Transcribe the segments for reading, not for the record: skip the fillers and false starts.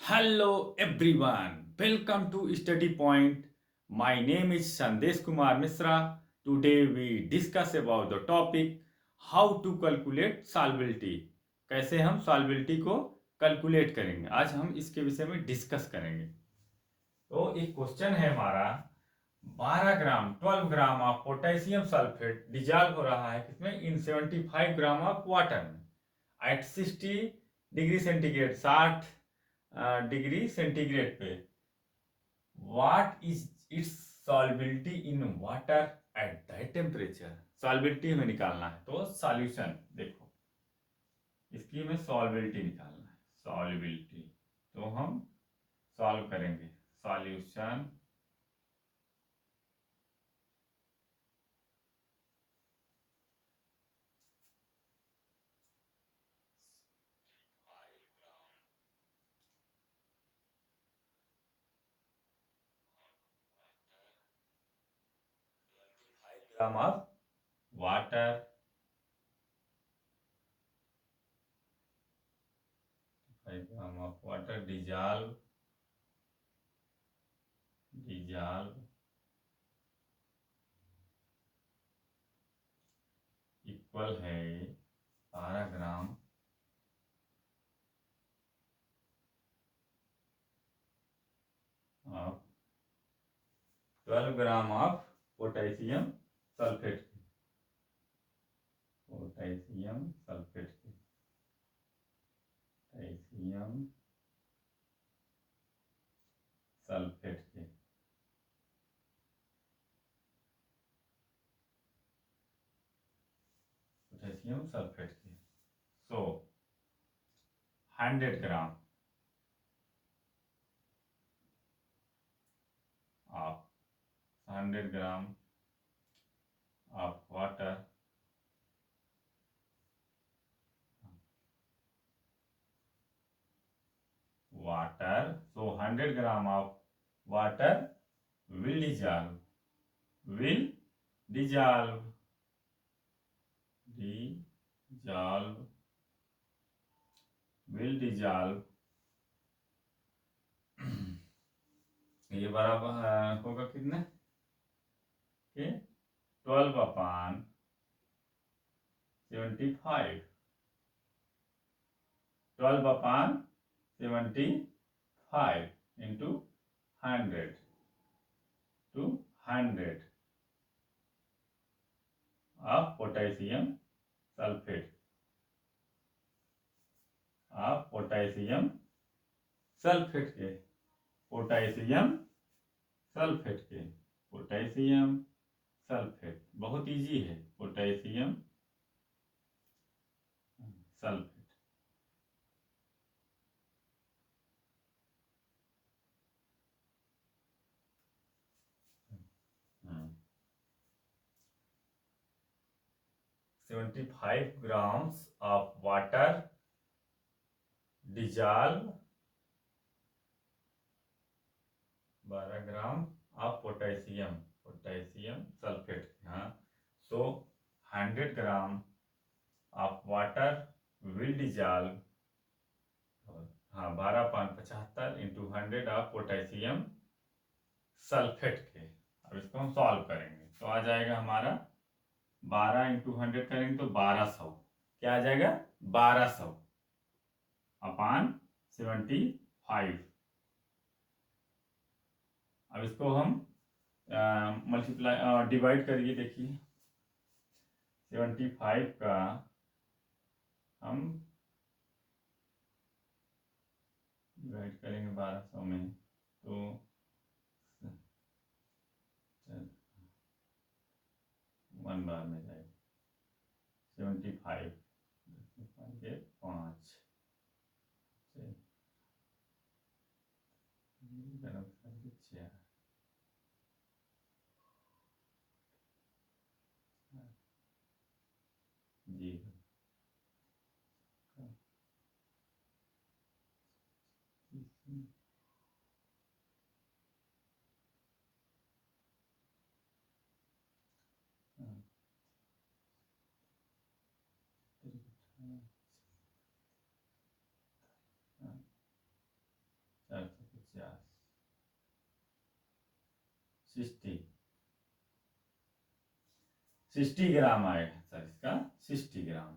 Hello everyone, welcome to Study Point. My name is Sandesh Kumar Misra. Today we discuss about the topic how to calculate solubility. कैसे हम solubility को calculate करेंगे, आज हम इसके विषय में डिस्कस करेंगे। तो एक क्वेश्चन है हमारा, 12 gram 12 gram of potassium sulphate dissolve हो रहा है किसमें, इन 75 ग्राम ऑफ वाटर में at 60 degree centigrade, 60 degree centigrade पे। What is its solubility in water at that temperature. Solubility हमें निकालना है, तो सॉल्यूशन देखो, इसकी हमें सॉल्युबिलिटी निकालना है। सॉल्युबिलिटी तो हम सॉल्व करेंगे। Solution gram of water, 5 gram of water dissolve equal है 12 gram of 12 gram of potassium sulphate की, पोटेशियम सल्फेट की, पोटेशियम सल्फेट की, पोटेशियम सल्फेट की। सो 100 gram of 100 gram of water, so 100 gram of water will dissolve will dissolve dissolve will dissolve ये बराबर होगा कितने के 12 अपान 75, 12 अपान 75 into 100 to 100 of potassium sulfate, of potassium sulphate के, पोटेशियम सल्फेट के, पोटेशियम सल्फेट बहुत इजी है, potassium sulphate. 75 grams of water dissolve 12 gram of potassium sulphate. हाँ, सो 100 ग्राम ऑफ वाटर विल डिजॉल्व, हाँ 12/75 इंटू 100 ऑफ पोटेशियम सल्फेट के। अब इसको हम सॉल्व करेंगे तो आ जाएगा हमारा 12 इंटू 100 करेंगे तो 1200, क्या आ जाएगा 1200 अपान 75। अब इसको हम मल्टीप्लाई डिवाइड करिए, देखिए 75 का हम डिवाइड करेंगे 1200 में तो 1 बार में जाएगा 75, 5 जी। 60 60 ग्राम आएगा सर, इसका 60 ग्राम।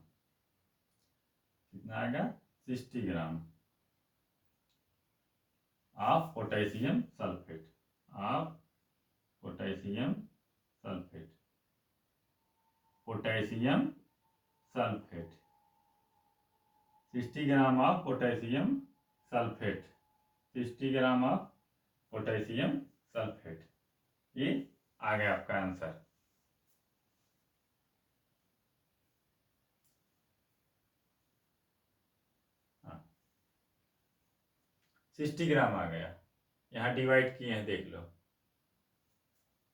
कितना आएगा? 60 ग्राम of potassium sulphate, of potassium sulphate, potassium sulphate, 60 gram of potassium sulphate, 60 gram of potassium sulphate. ये आ गया आपका आंसर। हाँ, 60 ग्राम आ गया। यहाँ डिवाइड किए हैं, देख लो।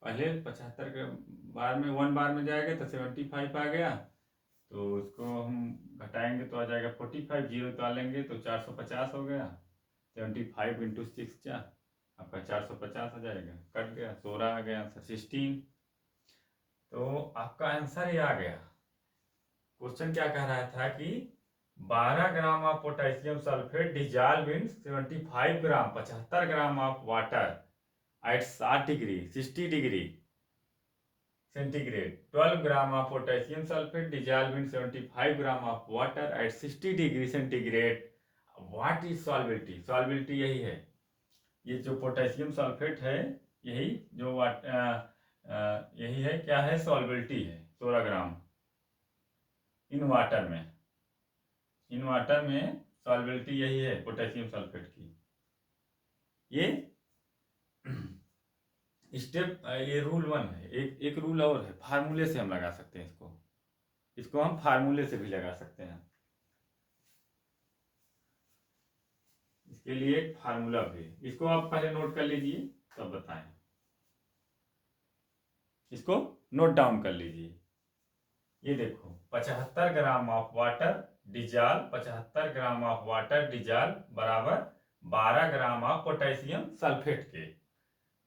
पहले 75 के बार में 1 बार में जाएगा तो 75 आ गया, तो उसको हम घटाएंगे तो आ जाएगा 45, जीरो तो लेंगे तो 450 हो गया। 75 इंटू 6 आपका 450 आ जाएगा, कट गया, 16 आ गया आंसर 16। तो आपका आंसर ये आ गया। क्वेश्चन क्या कह रहा था कि 12 gram of potassium sulphate dissolve in 75 gram 75 gram of water at 60 degree 60 degree centigrade, 12 gram of potassium sulphate dissolve in 75 gram of water at 60 degree centigrade. What is solubility? Solubility यही है, ये जो potassium sulphate है, यही जो यही है, क्या है? सॉल्बिलिटी है 16 ग्राम इन वाटर में। इन वाटर में सॉल्बिलिटी यही है पोटेशियम सल्फेट की। ये स्टेप, ये रूल 1 है। एक रूल और है, फार्मूले से हम लगा सकते हैं इसको हम फार्मूले से भी लगा सकते हैं। इसके लिए एक फार्मूला भी, इसको आप पहले नोट कर लीजिए तब बताएं। इसको नोट डाउन कर लीजिए। ये देखो, 75 gram of water dissolve, 75 gram of water dissolve बराबर 12 ग्राम ऑफ पोटेशियम सल्फेट के।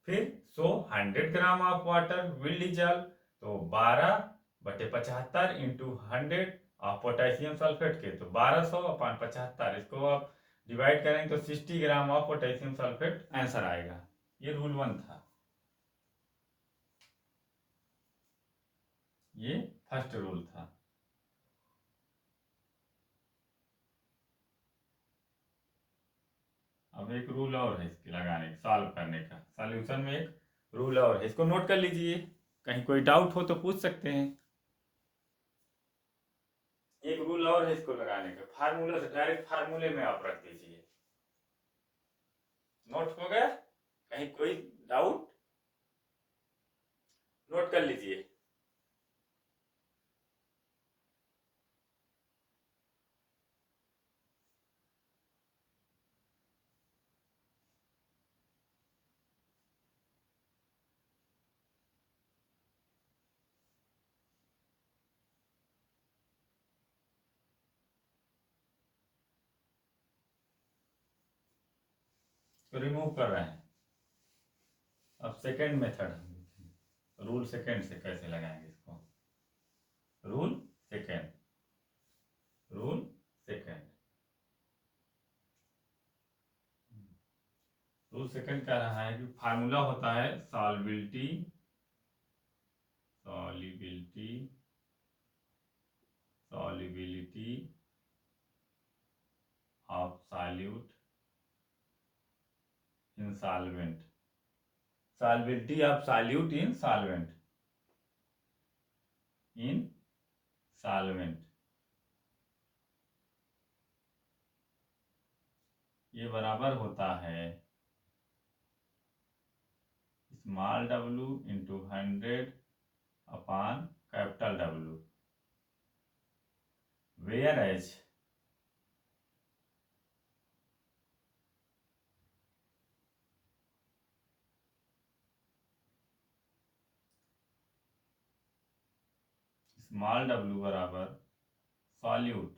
फिर 100 ग्राम ऑफ वाटर विल डिजॉल्व, तो 12/75 इंटू 100 ऑफ पोटेशियम सल्फेट के, तो 1200 अपॉन 75, इसको आप डिवाइड करेंगे तो 60 ग्राम ऑफ पोटेशियम सल्फेट आंसर आएगा। ये रूल 1 था, ये फर्स्ट रूल था। अब एक रूल और है इसके लगाने का, सॉल्व करने का, सॉल्यूशन में एक रूल और है, इसको नोट कर लीजिए, कहीं कोई डाउट हो तो पूछ सकते हैं। एक रूल और है इसको लगाने का, फार्मूला से डायरेक्ट फार्मूले में आप रख दीजिए। नोट हो गया? कहीं कोई डाउट? नोट कर लीजिए। तो रिमूव कर रहे हैं। अब सेकेंड मेथड, रूल सेकेंड से कैसे लगाएंगे इसको? Rule second, rule second, rule second कह रहा है कि फार्मूला होता है solubility, solubility, solubility of solute in solvent, solubility of solute in solvent, in solvent. ये बराबर होता है small w into 100 upon capital W, where as small w बराबर सॉल्यूट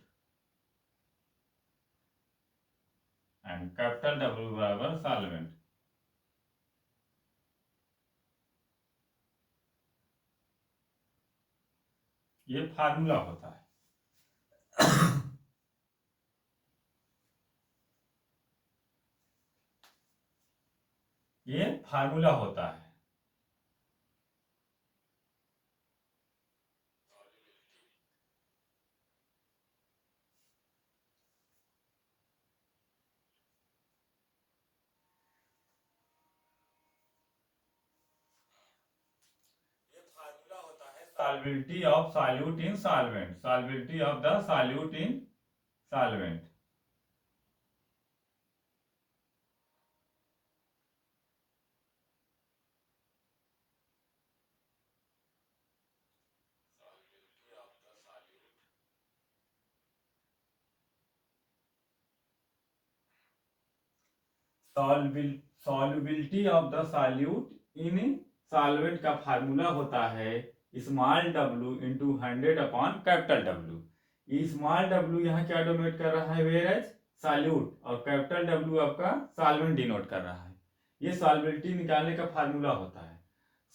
एंड कैपिटल W बराबर सॉल्वेंट। ये फार्मूला होता है। ये फार्मूला होता है। solubility of solute in solvent, solubility of the solute in solvent. Solubility of the solute in solvent का formula होता है small w into 100 upon capital W। ये स्मॉल w यहाँ क्या डोनेट कर रहा है, वेयर एज सॉल्यूट, और कैपिटल W आपका सॉल्वेंट डिनोट कर रहा है। ये सॉल्युबिलिटी निकालने का फार्मूला होता है।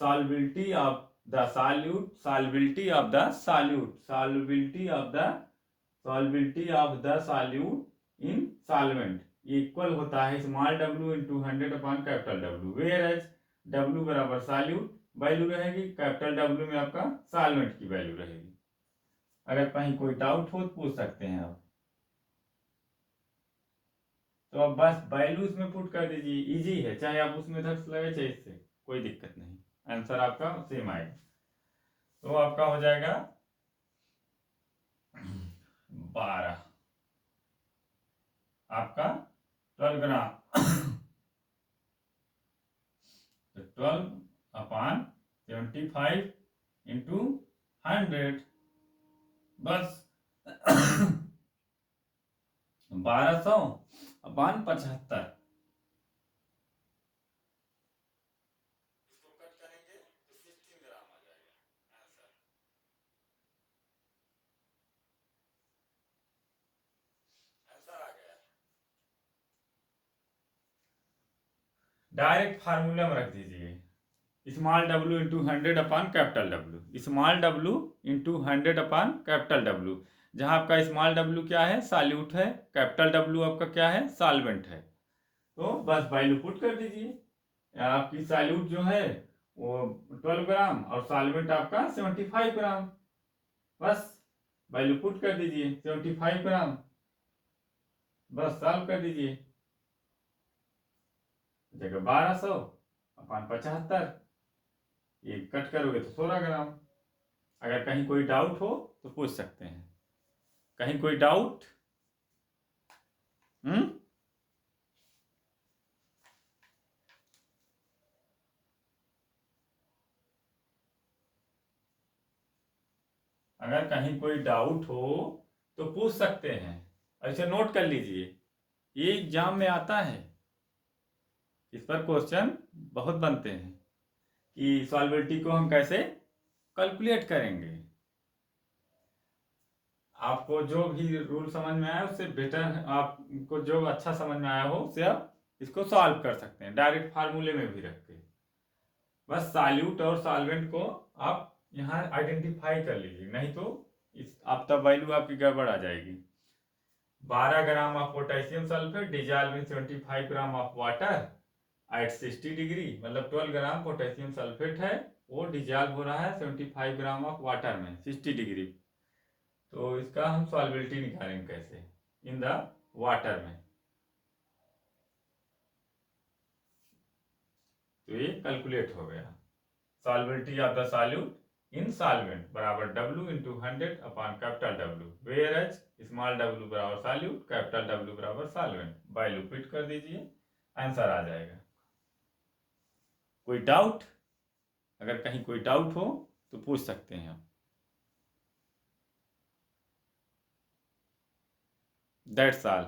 Solubility of the solute, solubility of the solute, solubility of the solubility of the solute in solvent equal होता है small w into 100 upon capital W, where as W बराबर सॉल्यूट वैल्यू रहेगी, capital W में आपका solvent की value रहेगी। अगर कहीं कोई डाउट हो तो पूछ सकते हैं आप। तो अब बस वैल्यू इसमें पुट कर दीजिए, इजी है, चाहे आप उस मेथड से लगे चाहे इससे, कोई दिक्कत नहीं, आंसर आपका सेम आएगा। तो आपका हो जाएगा 12, आपका 12 ग्राम, 12 अपॉन 75 इंटू 100, बस 1200 अपॉन 75। इसको कट करेंगे तो 16 ग्राम आ जाएगा आंसर। आंसर आ गया। डायरेक्ट फार्मूला में रख दीजिए small w into 100 upon capital W, small w into 100 upon capital W, जहां आपका स्मॉल w क्या है, सॉल्यूट है, कैपिटल W आपका क्या है, सॉल्वेंट है। तो बस वैल्यू पुट कर दीजिए। आपकी सॉल्यूट जो है वो 12 ग्राम और सॉल्वेंट आपका 75 ग्राम, बस वैल्यू पुट कर दीजिए 75 ग्राम, बस सॉल्व कर दीजिए। जगह 1200 अपॉन 75, ये कट करोगे तो 16 ग्राम। अगर कहीं कोई डाउट हो तो पूछ सकते हैं। कहीं कोई डाउट? अगर कहीं कोई डाउट हो तो पूछ सकते हैं, ऐसे नोट कर लीजिए, ये एग्जाम में आता है, इस पर क्वेश्चन बहुत बनते हैं कि सॉल्युबिलिटी को हम कैसे कैलकुलेट करेंगे। आपको जो भी रूल समझ में आया उससे बेटर, आपको जो अच्छा समझ में आया हो उससे आप इसको सॉल्व कर सकते हैं डायरेक्ट फार्मूले में भी रख के। बस सॉल्यूट और सॉल्वेंट को आप यहाँ आइडेंटिफाई कर लीजिए, नहीं तो इस आप तब वैल्यू आपकी गड़बड़ आ जाएगी। 12 gram of potassium sulphate dissolve in 75 gram of water at 60 degree, मतलब 12 ग्राम पोटेशियम सल्फेट है, वो डिजॉल्व हो रहा है 75 ग्राम ऑफ वाटर में 60 डिग्री। तो इसका हम सॉल्युबिलिटी निकालेंगे कैसे, इन द वाटर में। तो ये कैलकुलेट हो गया, solubility of the solute in solvent बराबर W into 100 upon capital W, where as small w बराबर सॉल्यूट, कैपिटल W बराबर सॉल्वेंट। वैल्यू फिट कर दीजिए, आंसर आ जाएगा। कोई डाउट? अगर कहीं कोई डाउट हो तो पूछ सकते हैं आप। That's all.